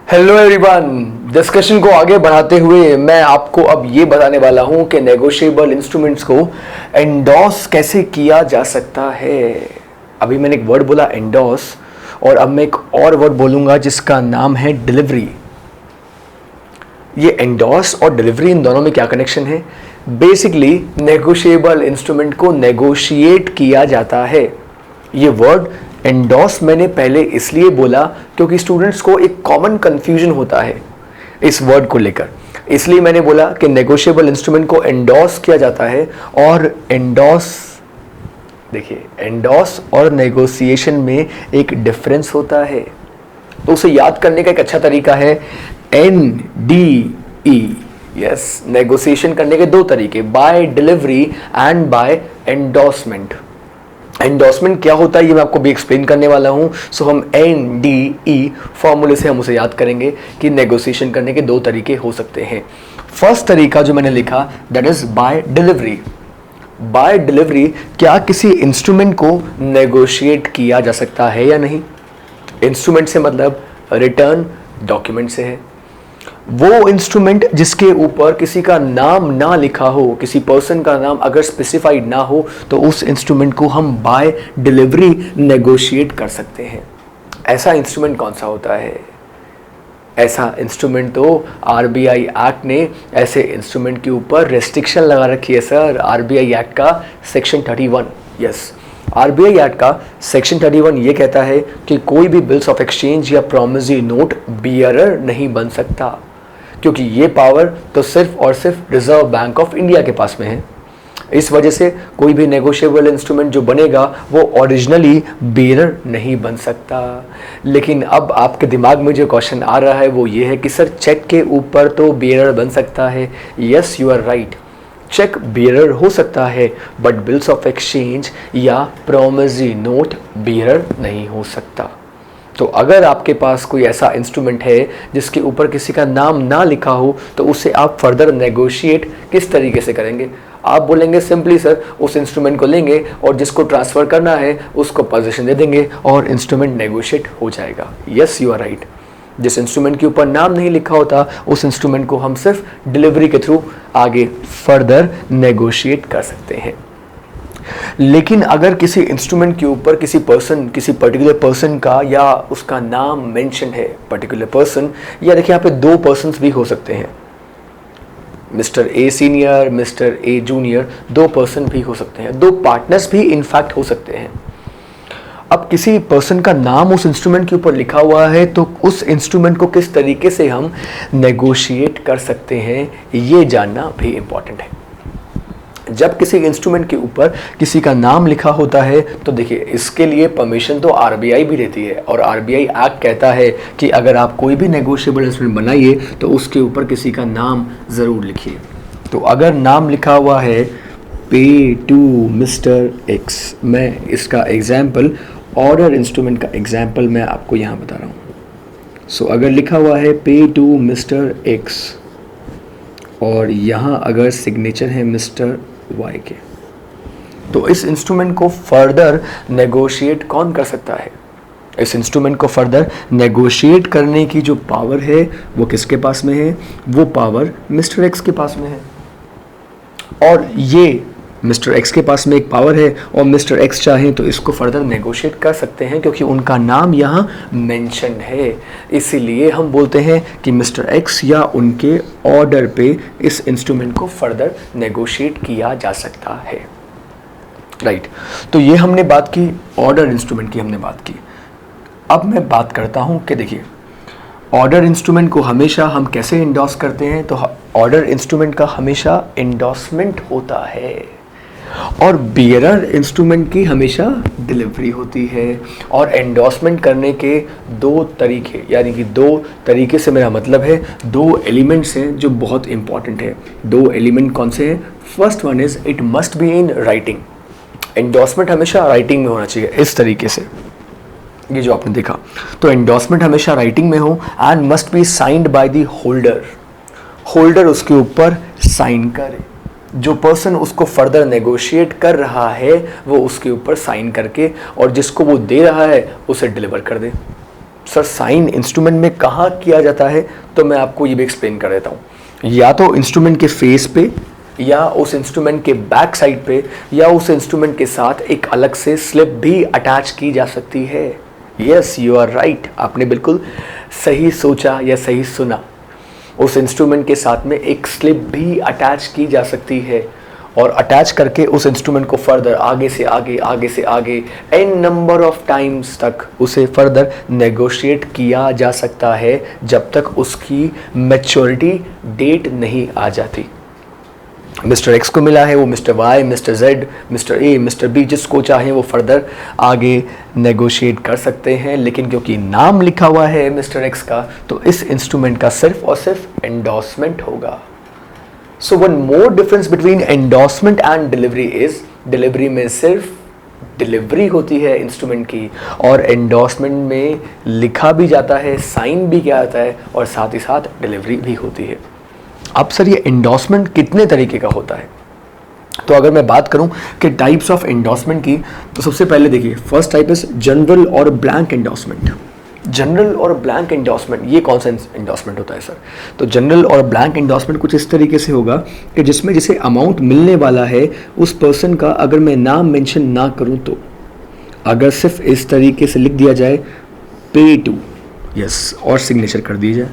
Hello everyone. Discussion को आगे बढ़ाते हुए मैं आपको अब ये बताने वाला हूं कि नेगोशिएबल इंस्ट्रूमेंट्स को एंडोस कैसे किया जा सकता है। अभी मैंने एक वर्ड बोला एंडोस, और अब मैं एक और वर्ड बोलूंगा जिसका नाम है डिलीवरी। ये एंडोस और डिलीवरी, इन दोनों में क्या कनेक्शन है? बेसिकली नेगोशिएबल इंस्ट्रूमेंट को नेगोशिएट किया जाता है। ये वर्ड एंडोस मैंने पहले इसलिए बोला क्योंकि स्टूडेंट्स को एक कॉमन कंफ्यूजन होता है इस वर्ड को लेकर, इसलिए मैंने बोला कि नेगोशिएबल इंस्ट्रूमेंट को एंडोस किया जाता है। और एंडोस, देखिए, एंडोस और नेगोशिएशन में एक डिफरेंस होता है, तो उसे याद करने का एक अच्छा तरीका है NDE। यस, नेगोशिएशन करने के दो तरीके, by delivery and by endorsement. Endorsement क्या होता है ये मैं आपको भी एक्सप्लेन करने वाला हूं। सो हम NDE फॉर्मूले से हम उसे याद करेंगे कि नेगोशिएशन करने के दो तरीके हो सकते हैं। फर्स्ट तरीका जो मैंने लिखा that is by delivery. By delivery, क्या किसी इंस्ट्रूमेंट को नेगोशिएट किया जा सकता है या नहीं? इंस्ट्रूमेंट से मतलब रिटर्न डॉक्यूमेंट से है। वो इंस्ट्रूमेंट जिसके ऊपर किसी का नाम ना लिखा हो, किसी पर्सन का नाम अगर स्पेसिफाइड ना हो, तो उस इंस्ट्रूमेंट को हम बाय डिलीवरी नेगोशिएट कर सकते हैं। ऐसा इंस्ट्रूमेंट कौन सा होता है? ऐसा इंस्ट्रूमेंट तो RBI एक्ट ने ऐसे इंस्ट्रूमेंट के ऊपर रेस्ट्रिक्शन लगा रखी है सर। RBI एक्ट का सेक्शन 31, यस, RBI एक्ट का सेक्शन 31 ये कहता है कि कोई भी बिल्स ऑफ एक्सचेंज या प्रॉमिसरी नोट बियरर नहीं बन सकता, क्योंकि ये पावर तो सिर्फ और सिर्फ रिजर्व बैंक ऑफ इंडिया के पास में है। इस वजह से कोई भी नेगोशिएबल इंस्ट्रूमेंट जो बनेगा वो ओरिजिनली बियरर नहीं बन सकता। लेकिन अब आपके दिमाग में जो क्वेश्चन आ रहा है वो ये है कि सर चेक के ऊपर तो बियरर बन सकता है। Yes, you are right, cheque bearer हो सकता है, बट बिल्स ऑफ एक्सचेंज या प्रॉमिसरी नोट बियरर नहीं हो सकता। तो अगर आपके पास कोई ऐसा इंस्ट्रूमेंट है जिसके ऊपर किसी का नाम ना लिखा हो, तो उसे आप फर्दर नेगोशिएट किस तरीके से करेंगे? आप बोलेंगे सिंपली सर उस इंस्ट्रूमेंट को लेंगे और जिसको ट्रांसफ़र करना है उसको पोजीशन दे देंगे और इंस्ट्रूमेंट नेगोशिएट हो जाएगा। Yes, you are right. जिस इंस्ट्रूमेंट के ऊपर नाम नहीं लिखा होता उस इंस्ट्रूमेंट को हम सिर्फ डिलीवरी के थ्रू आगे फर्दर नेगोशिएट कर सकते हैं। लेकिन अगर किसी इंस्ट्रूमेंट के ऊपर किसी पर्टिकुलर पर्सन का या उसका नाम मेंशन है, पर्टिकुलर पर्सन, या देखिए यहाँ पे दो पर्सन्स भी हो सकते हैं, mister a senior, mister A junior, दो पर्सन भी हो सकते हैं, दो पार्टनर्स भी इनफैक्ट हो सकते हैं। अब किसी पर्सन का नाम उस इंस्ट्रूमेंट के ऊपर लिखा हुआ है, तो उस इंस्ट्रूमेंट को किस तरीके से हम नेगोशिएट कर सकते हैं ये जानना भी इम्पॉर्टेंट है। जब किसी इंस्ट्रूमेंट के ऊपर किसी का नाम लिखा होता है तो देखिए इसके लिए परमिशन तो RBI भी देती है, और RBI एक्ट कहता है कि अगर आप कोई भी नेगोशिएबल इंस्ट्रूमेंट बनाइए तो उसके ऊपर किसी का नाम ज़रूर लिखिए। तो अगर नाम लिखा हुआ है पे टू मिस्टर एक्स, मैं इसका एग्जाम्पल, ऑर्डर इंस्ट्रूमेंट का एग्जाम्पल मैं आपको यहाँ बता रहा हूँ। सो अगर लिखा हुआ है पे टू मिस्टर एक्स और यहाँ अगर सिग्नेचर है मिस्टर वाई के, तो इस इंस्ट्रूमेंट को फर्दर नेगोशिएट कौन कर सकता है? इस इंस्ट्रूमेंट को फर्दर नेगोशिएट करने की जो पावर है वो किसके पास में है? वो पावर मिस्टर एक्स के पास में है। और ये मिस्टर एक्स के पास में एक पावर है और मिस्टर एक्स चाहें तो इसको फर्दर नेगोशिएट कर सकते हैं क्योंकि उनका नाम यहाँ मेंशन है। इसीलिए हम बोलते हैं कि मिस्टर एक्स या उनके ऑर्डर पे इस इंस्ट्रूमेंट को फर्दर नेगोशिएट किया जा सकता है। राइट, तो ये हमने बात की, ऑर्डर इंस्ट्रूमेंट की हमने बात की। अब मैं बात करता हूँ कि देखिए ऑर्डर इंस्ट्रूमेंट को हमेशा हम कैसे इंडोर्स करते हैं, तो ऑर्डर इंस्ट्रूमेंट का हमेशा इंडोर्समेंट होता है और बियरर इंस्ट्रूमेंट की हमेशा डिलीवरी होती है। और एंडोर्समेंट करने के दो तरीके, यानी कि दो तरीके से मेरा मतलब है दो एलिमेंट्स हैं जो बहुत इंपॉर्टेंट है। दो एलिमेंट कौन से हैं? First one is it must be in writing. Endorsement हमेशा राइटिंग में होना चाहिए, इस तरीके से, ये जो आपने देखा। तो एंडोर्समेंट हमेशा राइटिंग में हो and must be signed by the holder. Holder उसके ऊपर साइन करे, जो पर्सन उसको फर्दर नेगोशिएट कर रहा है वो उसके ऊपर साइन करके और जिसको वो दे रहा है उसे डिलीवर कर दे। सर साइन इंस्ट्रूमेंट में कहाँ किया जाता है, तो मैं आपको ये भी एक्सप्लेन कर देता हूँ। या तो इंस्ट्रूमेंट के फेस पे, या उस इंस्ट्रूमेंट के बैक साइड पे, या उस इंस्ट्रूमेंट के साथ एक अलग से स्लिप भी अटैच की जा सकती है। यस, यू आर राइट, आपने बिल्कुल सही सोचा या सही सुना। उस इंस्ट्रूमेंट के साथ में एक स्लिप भी अटैच की जा सकती है, और अटैच करके उस इंस्ट्रूमेंट को फर्दर आगे से आगे, आगे से आगे एन नंबर ऑफ टाइम्स तक उसे फर्दर नेगोशिएट किया जा सकता है, जब तक उसकी मैच्योरिटी डेट नहीं आ जाती। मिस्टर एक्स को मिला है, वो mister Y, mister Z, mister A, mister B, जिसको चाहे वो फर्दर आगे नेगोशिएट कर सकते हैं, लेकिन क्योंकि नाम लिखा हुआ है मिस्टर एक्स का, तो इस इंस्ट्रूमेंट का सिर्फ और सिर्फ एंडोर्समेंट होगा। So one more difference between endorsement and delivery is, delivery में सिर्फ डिलीवरी होती है इंस्ट्रूमेंट की, और एंडोर्समेंट में लिखा भी जाता है, साइन भी किया जाता है, और साथ ही साथ डिलीवरी भी होती है। अब सर ये एंडोर्समेंट कितने तरीके का होता है, तो अगर मैं बात करूं कि टाइप्स ऑफ एंडोर्समेंट की, तो सबसे पहले देखिए, फर्स्ट टाइप इज जनरल और ब्लैंक एंडोर्समेंट। जनरल और ब्लैंक एंडोर्समेंट, ये कौन सा एंडोर्समेंट होता है सर? तो जनरल और ब्लैंक एंडोर्समेंट कुछ इस तरीके से होगा कि जिसमें जिसे अमाउंट मिलने वाला है उस पर्सन का अगर मैं नाम मेंशन ना करूं, तो अगर सिर्फ इस तरीके से लिख दिया जाए पे टू, यस, और सिग्नेचर कर दी जाए।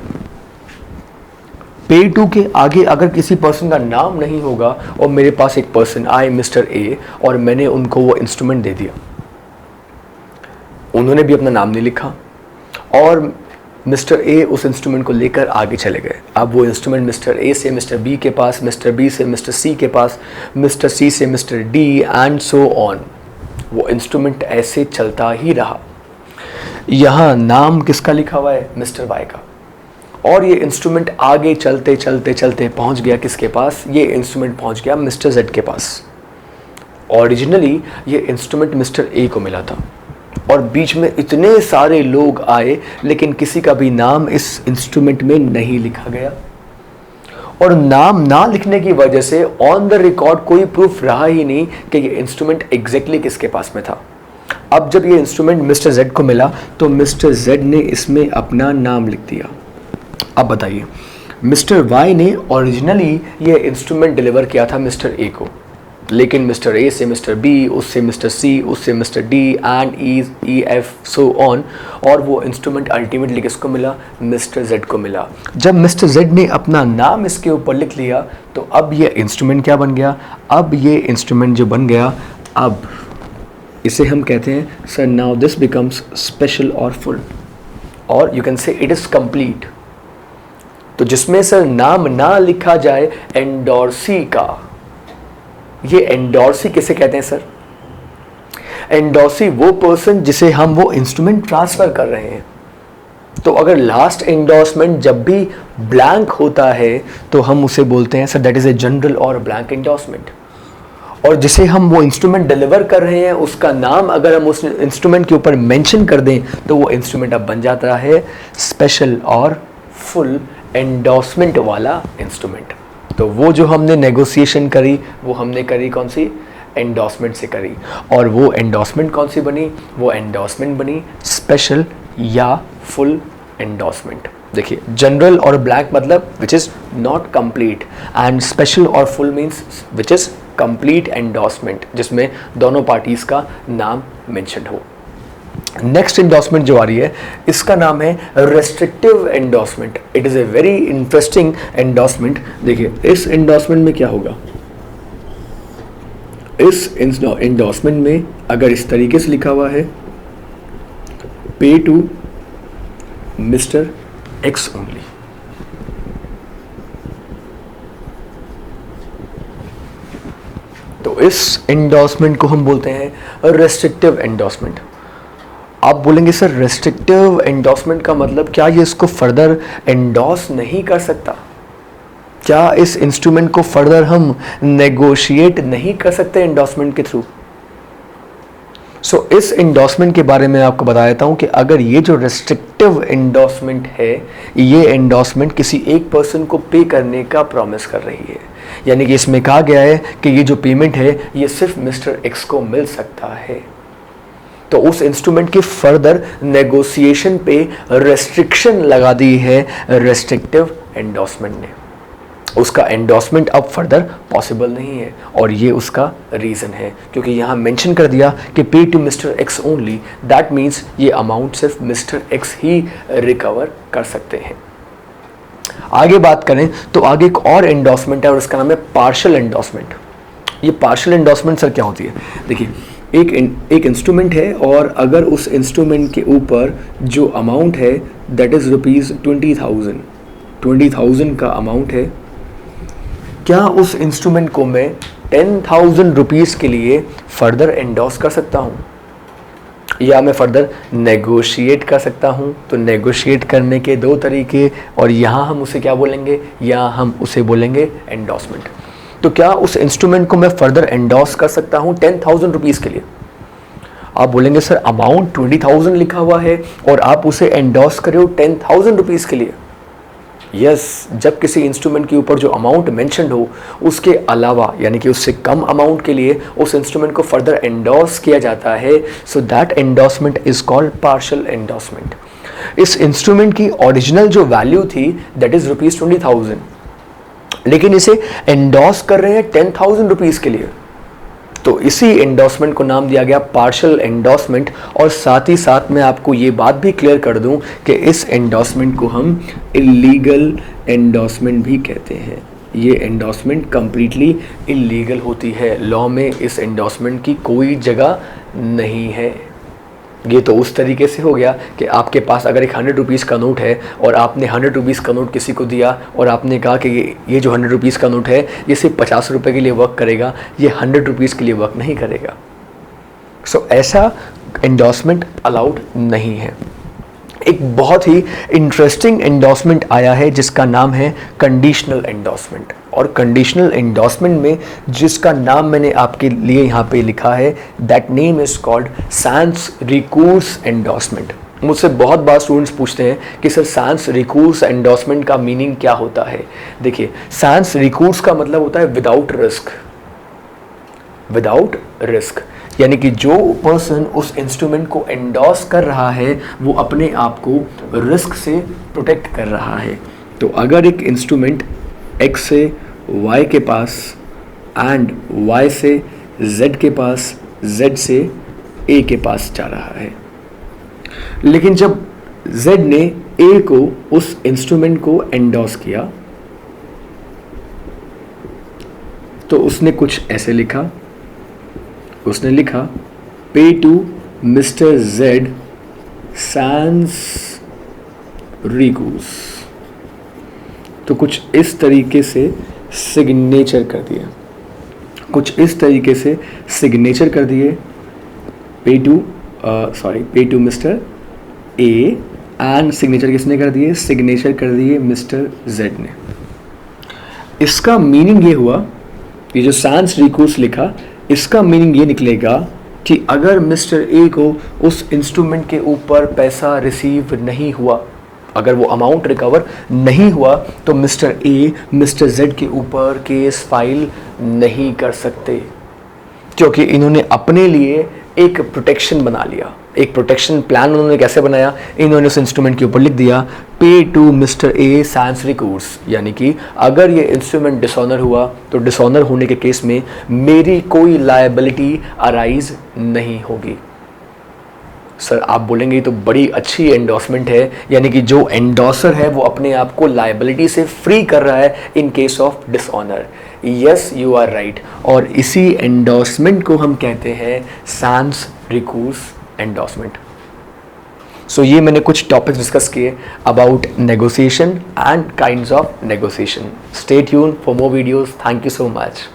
पे टू के आगे अगर किसी पर्सन का नाम नहीं होगा, और मेरे पास एक पर्सन आए मिस्टर ए, और मैंने उनको वो इंस्ट्रूमेंट दे दिया, उन्होंने भी अपना नाम नहीं लिखा, और मिस्टर ए उस इंस्ट्रूमेंट को लेकर आगे चले गए। अब वो इंस्ट्रूमेंट मिस्टर ए से मिस्टर बी के पास, मिस्टर बी से मिस्टर सी के पास, मिस्टर सी से mister D and so on, वो इंस्ट्रूमेंट ऐसे चलता ही रहा। यहाँ नाम किसका लिखा हुआ है? मिस्टर वाई का, और ये इंस्ट्रूमेंट आगे चलते चलते चलते पहुंच गया किसके पास? ये इंस्ट्रूमेंट पहुंच गया मिस्टर जेड के पास। ओरिजिनली ये इंस्ट्रूमेंट मिस्टर ए को मिला था, और बीच में इतने सारे लोग आए, लेकिन किसी का भी नाम इस इंस्ट्रूमेंट में नहीं लिखा गया, और नाम ना लिखने की वजह से ऑन द रिकॉर्ड कोई प्रूफ रहा ही नहीं कि ये इंस्ट्रूमेंट एग्जैक्टली किसके पास में था। अब जब ये इंस्ट्रूमेंट मिस्टर जेड को मिला, तो मिस्टर जेड ने इसमें अपना नाम लिख दिया। अब बताइए, मिस्टर वाई ने ओरिजिनली ये इंस्ट्रूमेंट डिलीवर किया था मिस्टर ए को, लेकिन मिस्टर ए से मिस्टर बी, उससे मिस्टर सी, उससे mister D and E F so on, और वो इंस्ट्रूमेंट अल्टीमेटली किसको मिला? मिस्टर जेड को मिला। जब मिस्टर जेड ने अपना नाम इसके ऊपर लिख लिया, तो अब ये इंस्ट्रूमेंट क्या बन गया? अब ये इंस्ट्रूमेंट जो बन गया, अब इसे हम कहते हैं sir, now this becomes special और फुल, और you can say it is complete. तो जिसमें सर नाम ना लिखा जाए एंडोर्सी का, ये एंडोर्सी किसे कहते हैं सर? एंडोर्सी वो पर्सन जिसे हम वो इंस्ट्रूमेंट ट्रांसफर कर रहे हैं। तो अगर लास्ट एंडोर्समेंट जब भी ब्लैंक होता है, तो हम उसे बोलते हैं sir that is a general और ब्लैंक एंडोर्समेंट। और जिसे हम वो इंस्ट्रूमेंट डिलीवर कर रहे हैं, उसका नाम अगर हम उस इंस्ट्रूमेंट के ऊपर मेंशन कर दें, तो वो इंस्ट्रूमेंट अब बन जाता है स्पेशल और फुल एंडोर्समेंट वाला इंस्ट्रूमेंट। तो वो जो हमने नेगोशिएशन करी, वो हमने करी कौन सी? एंडोर्समेंट से करी, और वो एंडोर्समेंट कौन सी बनी? वो एंडोर्समेंट बनी स्पेशल या फुल एंडोर्समेंट। देखिए, जनरल और ब्लैंक मतलब which is not complete, and special और full means which is complete endorsement, जिसमें दोनों पार्टीज का नाम मेंशन हो। नेक्स्ट एंडोर्समेंट जो आ रही है, इसका नाम है restrictive endorsement. It is a very interesting endorsement. देखिए, इस एंडोर्समेंट में क्या होगा? इस एंडोर्समेंट में अगर इस तरीके से लिखा हुआ है, पे टू मिस्टर एक्स ओनली, तो इस एंडोर्समेंट को हम बोलते हैं रेस्ट्रिक्टिव एंडोर्समेंट। आप बोलेंगे सर रेस्ट्रिक्टिव एंडोर्समेंट का मतलब क्या ये इसको फर्दर एंडोर्स नहीं कर सकता? क्या इस इंस्ट्रूमेंट को फर्दर हम नेगोशिएट नहीं कर सकते एंडोर्समेंट के थ्रू? सो इस एंडोर्समेंट के बारे में आपको बता देता हूं कि अगर ये जो रेस्ट्रिक्टिव एंडोर्समेंट है, ये एंडोर्समेंट किसी एक पर्सन को पे करने का प्रॉमिस कर रही है, यानी कि इसमें कहा गया है कि ये जो पेमेंट है, ये सिर्फ मिस्टर एक्स को मिल सकता है। तो उस इंस्ट्रूमेंट की फर्दर नेगोशिएशन पे रेस्ट्रिक्शन लगा दी है रेस्ट्रिक्टिव एंडोर्समेंट ने। उसका एंडोर्समेंट अब फर्दर पॉसिबल नहीं है और ये उसका रीज़न है, क्योंकि यहाँ मेंशन कर दिया कि pay to mister X only, that means ये अमाउंट सिर्फ मिस्टर एक्स ही रिकवर कर सकते हैं। आगे बात करें तो आगे एक और एंडोर्समेंट है और उसका नाम है पार्शियल एंडोर्समेंट। ये पार्शियल एंडोर्समेंट सर क्या होती है? देखिए, एक इंस्ट्रूमेंट है और अगर उस इंस्ट्रूमेंट के ऊपर जो अमाउंट है दैट इज़ रुपीज़ 20,000 का अमाउंट है, क्या उस इंस्ट्रूमेंट को मैं 10,000 रुपीज़ के लिए फर्दर एंडोर्स कर सकता हूँ या मैं फर्दर नेगोशिएट कर सकता हूँ? तो नेगोशिएट करने के दो तरीके, और यहाँ हम उसे क्या बोलेंगे? यहाँ हम उसे बोलेंगे एंडोर्समेंट। तो क्या उस इंस्ट्रूमेंट को मैं फर्दर एंडोर्स कर सकता हूँ 10,000 रुपीज़ के लिए? आप बोलेंगे सर अमाउंट 20,000 लिखा हुआ है और आप उसे एंडोर्स कर रहे हो 10,000 रुपीज़ के लिए। यस, जब किसी इंस्ट्रूमेंट के ऊपर जो अमाउंट मेंशन्ड हो उसके अलावा यानी कि उससे कम अमाउंट के लिए उस इंस्ट्रूमेंट को फर्दर एंडोर्स किया जाता है, so that endorsement is called partial endorsement. इस इंस्ट्रूमेंट की ओरिजिनल जो वैल्यू थी दैट इज रुपीज़ 20,000, लेकिन इसे एंडोर्स कर रहे हैं 10,000 रुपीज़ के लिए, तो इसी एंडोर्समेंट को नाम दिया गया पार्शियल एंडोर्समेंट। और साथ ही साथ मैं आपको ये बात भी क्लियर कर दूं कि इस एंडोर्समेंट को हम इलीगल एंडोर्समेंट भी कहते हैं। ये एंडोर्समेंट कंप्लीटली इलीगल होती है, लॉ में इस एंडोर्समेंट की कोई जगह नहीं है। ये तो उस तरीके से हो गया कि आपके पास अगर एक 100 रुपीज़ का नोट है और आपने 100 रुपीज़ का नोट किसी को दिया और आपने कहा कि ये जो 100 रुपीज़ का नोट है ये सिर्फ 50 रुपये के लिए वर्क करेगा, ये 100 रुपीज़ के लिए वर्क नहीं करेगा। सो ऐसा एंडोर्समेंट अलाउड नहीं है। एक बहुत ही इंटरेस्टिंग एंडोर्समेंट आया है जिसका नाम है कंडीशनल एंडोर्समेंट। और कंडीशनल एंडोर्समेंट में जिसका नाम मैंने आपके लिए यहाँ पे लिखा है that name is called sans recourse endorsement. मुझसे बहुत बार स्टूडेंट्स पूछते हैं कि सर sans recourse एंडोर्समेंट का मीनिंग क्या होता है? देखिए, sans recourse का मतलब होता है विदाउट रिस्क। विदाउट रिस्क यानी कि जो पर्सन उस इंस्ट्रूमेंट को एंडोर्स कर रहा है वो अपने आप को रिस्क से प्रोटेक्ट कर रहा है। तो अगर एक इंस्ट्रूमेंट X से Y के पास एंड Y से Z के पास, Z से A के पास जा रहा है, लेकिन जब Z ने A को उस इंस्ट्रूमेंट को एंडोर्स किया तो उसने कुछ ऐसे लिखा, उसने लिखा pay to mister Z sans recourse। तो कुछ इस तरीके से सिग्नेचर कर दिया, कुछ इस तरीके से सिग्नेचर कर दिए pay to mister A and signature किसने कर दिए? सिग्नेचर कर दिए मिस्टर Z ने। इसका मीनिंग ये हुआ, ये जो sans recourse लिखा इसका मीनिंग ये निकलेगा कि अगर मिस्टर ए को उस इंस्ट्रूमेंट के ऊपर पैसा रिसीव नहीं हुआ, अगर वो अमाउंट रिकवर नहीं हुआ, तो मिस्टर ए मिस्टर Z के ऊपर केस फाइल नहीं कर सकते, क्योंकि इन्होंने अपने लिए एक प्रोटेक्शन बना लिया। एक प्रोटेक्शन प्लान उन्होंने कैसे बनाया? इन्होंने उस इंस्ट्रूमेंट के ऊपर लिख दिया pay to mister A sans recourse, यानी कि अगर ये इंस्ट्रूमेंट डिसऑनर हुआ तो डिसऑनर होने के केस में मेरी कोई लायबिलिटी अराइज नहीं होगी। सर आप बोलेंगे तो बड़ी अच्छी एंडोर्समेंट है, यानी कि जो एंडोर्सर है वो अपने आप को लायबिलिटी से फ्री कर रहा है in case of dishonour. Yes, you are right. और इसी एंडोर्समेंट को हम कहते हैं sans recourse एंडोर्समेंट। सो ये मैंने कुछ टॉपिक्स डिस्कस किए about negotiation and kinds of negotiation. Stay tune for more videos. Thank you so much.